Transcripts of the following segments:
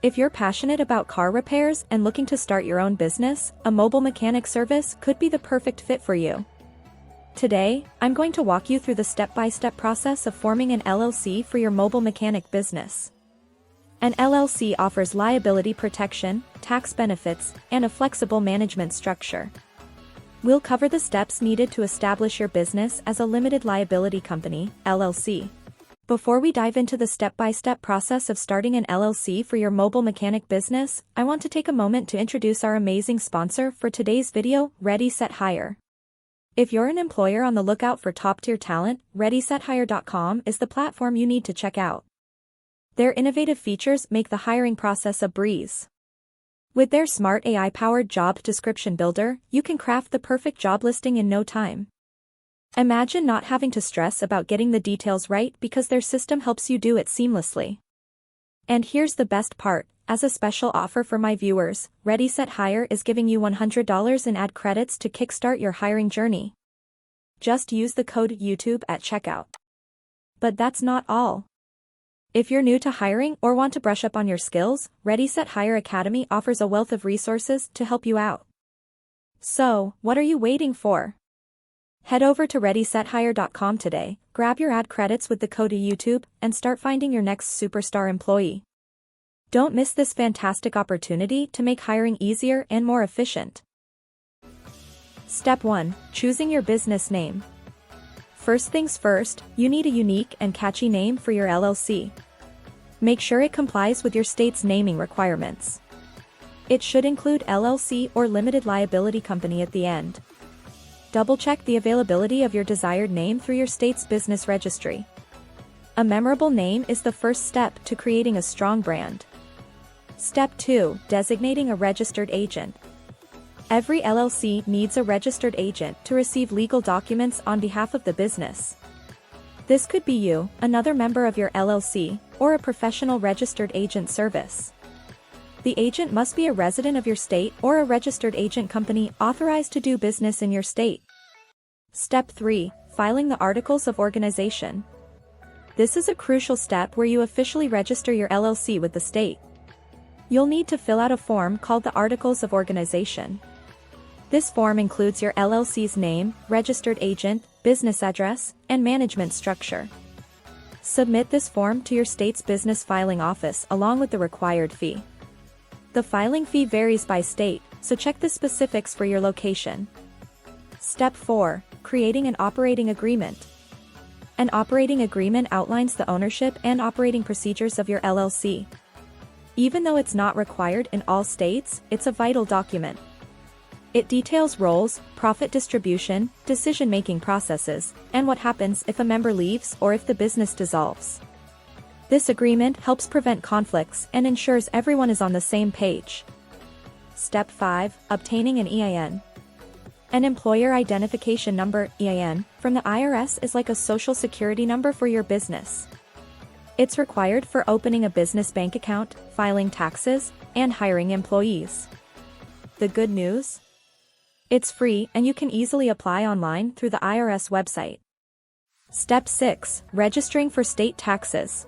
If you're passionate about car repairs and looking to start your own business, a mobile mechanic service could be the perfect fit for you. Today, I'm going to walk you through the step-by-step process of forming an LLC for your mobile mechanic business. An LLC offers liability protection, tax benefits, and a flexible management structure. We'll cover the steps needed to establish your business as a limited liability company, LLC. Before we dive into the step-by-step process of starting an LLC for your mobile mechanic business, I want to take a moment to introduce our amazing sponsor for today's video, Ready Set Hire. If you're an employer on the lookout for top-tier talent, ReadySetHire.com is the platform you need to check out. Their innovative features make the hiring process a breeze. With their smart AI-powered job description builder, you can craft the perfect job listing in no time. Imagine not having to stress about getting the details right because their system helps you do it seamlessly. And here's the best part, as a special offer for my viewers, Ready Set Hire is giving you $100 in ad credits to kickstart your hiring journey. Just use the code YouTube at checkout. But that's not all. If you're new to hiring or want to brush up on your skills, Ready Set Hire Academy offers a wealth of resources to help you out. So, what are you waiting for? Head over to ReadySetHire.com today, grab your ad credits with the code YouTube, and start finding your next superstar employee. Don't miss this fantastic opportunity to make hiring easier and more efficient. Step 1. Choosing your business name. First things first, you need a unique and catchy name for your LLC. Make sure it complies with your state's naming requirements. It should include LLC or limited liability company at the end. Double-check the availability of your desired name through your state's business registry. A memorable name is the first step to creating a strong brand. Step 2. Designating a registered agent. Every LLC needs a registered agent to receive legal documents on behalf of the business. This could be you, another member of your LLC, or a professional registered agent service. The agent must be a resident of your state or a registered agent company authorized to do business in your state. Step 3. Filing the Articles of Organization. This is a crucial step where you officially register your LLC with the state. You'll need to fill out a form called the Articles of Organization. This form includes your LLC's name, registered agent, business address, and management structure. Submit this form to your state's business filing office along with the required fee. The filing fee varies by state, so check the specifics for your location. Step 4. Creating an operating agreement. An operating agreement outlines the ownership and operating procedures of your LLC. Even though it's not required in all states, it's a vital document. It details roles, profit distribution, decision-making processes, and what happens if a member leaves or if the business dissolves. This agreement helps prevent conflicts and ensures everyone is on the same page. Step 5. Obtaining an EIN. An employer identification number, EIN, from the IRS is like a social security number for your business. It's required for opening a business bank account, filing taxes, and hiring employees. The good news? It's free and you can easily apply online through the IRS website. Step 6. Registering for state taxes.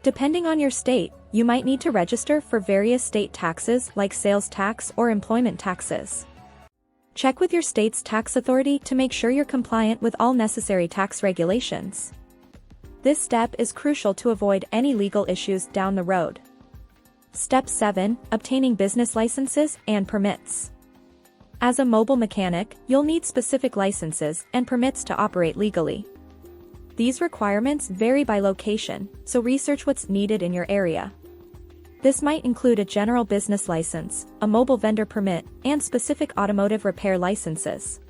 Depending on your state, you might need to register for various state taxes like sales tax or employment taxes. Check with your state's tax authority to make sure you're compliant with all necessary tax regulations. This step is crucial to avoid any legal issues down the road. Step 7. Obtaining business licenses and permits. As a mobile mechanic, you'll need specific licenses and permits to operate legally. These requirements vary by location, so research what's needed in your area. This might include a general business license, a mobile vendor permit, and specific automotive repair licenses.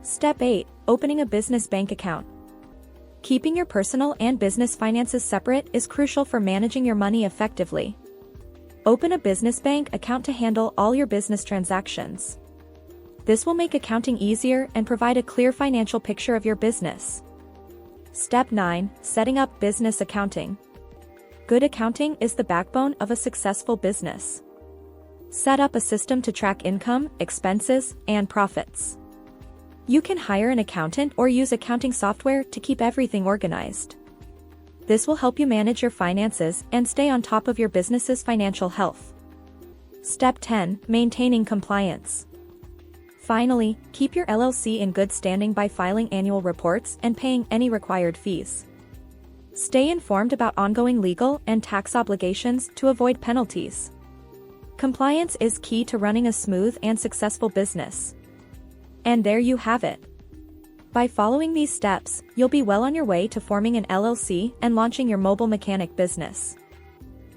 Step 8. Opening a business bank account. Keeping your personal and business finances separate is crucial for managing your money effectively. Open a business bank account to handle all your business transactions. This will make accounting easier and provide a clear financial picture of your business. Step 9. Setting up business accounting. Good accounting is the backbone of a successful business. Set up a system to track income, expenses, and profits. You can hire an accountant or use accounting software to keep everything organized. This will help you manage your finances and stay on top of your business's financial health. Step 10. Maintaining compliance. Finally, keep your LLC in good standing by filing annual reports and paying any required fees. Stay informed about ongoing legal and tax obligations to avoid penalties. Compliance is key to running a smooth and successful business. And there you have it. By following these steps, you'll be well on your way to forming an LLC and launching your mobile mechanic business.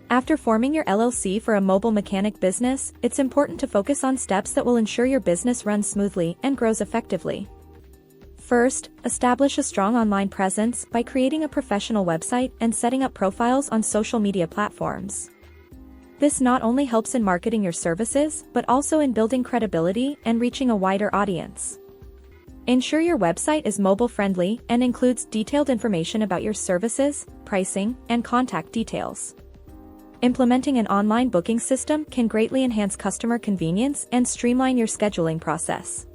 After forming your LLC for a mobile mechanic business, it's important to focus on steps that will ensure your business runs smoothly and grows effectively. First, establish a strong online presence by creating a professional website and setting up profiles on social media platforms. This not only helps in marketing your services, but also in building credibility and reaching a wider audience. Ensure your website is mobile-friendly and includes detailed information about your services, pricing, and contact details. Implementing an online booking system can greatly enhance customer convenience and streamline your scheduling process.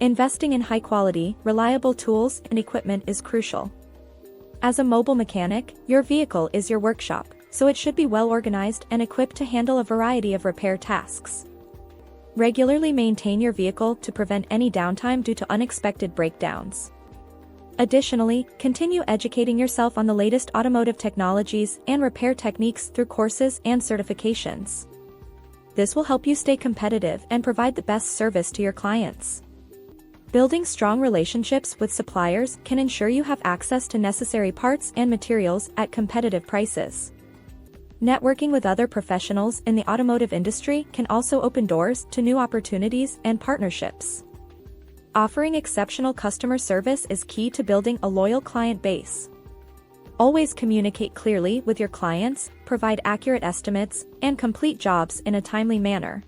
Investing in high-quality, reliable tools and equipment is crucial. As a mobile mechanic, your vehicle is your workshop, so it should be well organized and equipped to handle a variety of repair tasks. Regularly maintain your vehicle to prevent any downtime due to unexpected breakdowns. Additionally, continue educating yourself on the latest automotive technologies and repair techniques through courses and certifications. This will help you stay competitive and provide the best service to your clients. Building strong relationships with suppliers can ensure you have access to necessary parts and materials at competitive prices. Networking with other professionals in the automotive industry can also open doors to new opportunities and partnerships. Offering exceptional customer service is key to building a loyal client base. Always communicate clearly with your clients, provide accurate estimates, and complete jobs in a timely manner.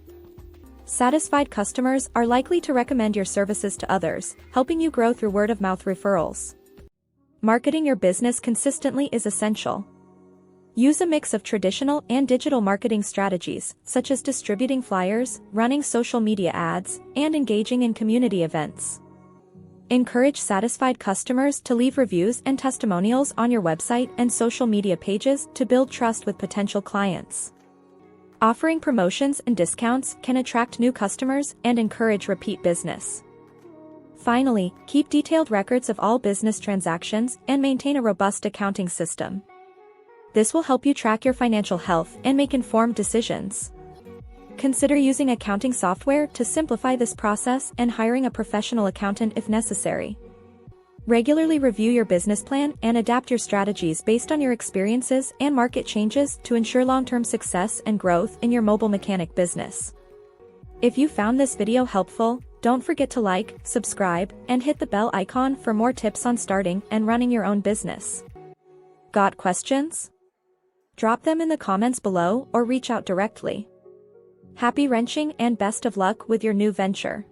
Satisfied customers are likely to recommend your services to others, helping you grow through word-of-mouth referrals. Marketing your business consistently is essential. Use a mix of traditional and digital marketing strategies, such as distributing flyers, running social media ads, and engaging in community events. Encourage satisfied customers to leave reviews and testimonials on your website and social media pages to build trust with potential clients. Offering promotions and discounts can attract new customers and encourage repeat business. Finally, keep detailed records of all business transactions and maintain a robust accounting system. This will help you track your financial health and make informed decisions. Consider using accounting software to simplify this process and hiring a professional accountant if necessary. Regularly review your business plan and adapt your strategies based on your experiences and market changes to ensure long-term success and growth in your mobile mechanic business. If you found this video helpful, don't forget to like, subscribe, and hit the bell icon for more tips on starting and running your own business. Got questions? Drop them in the comments below or reach out directly. Happy wrenching and best of luck with your new venture.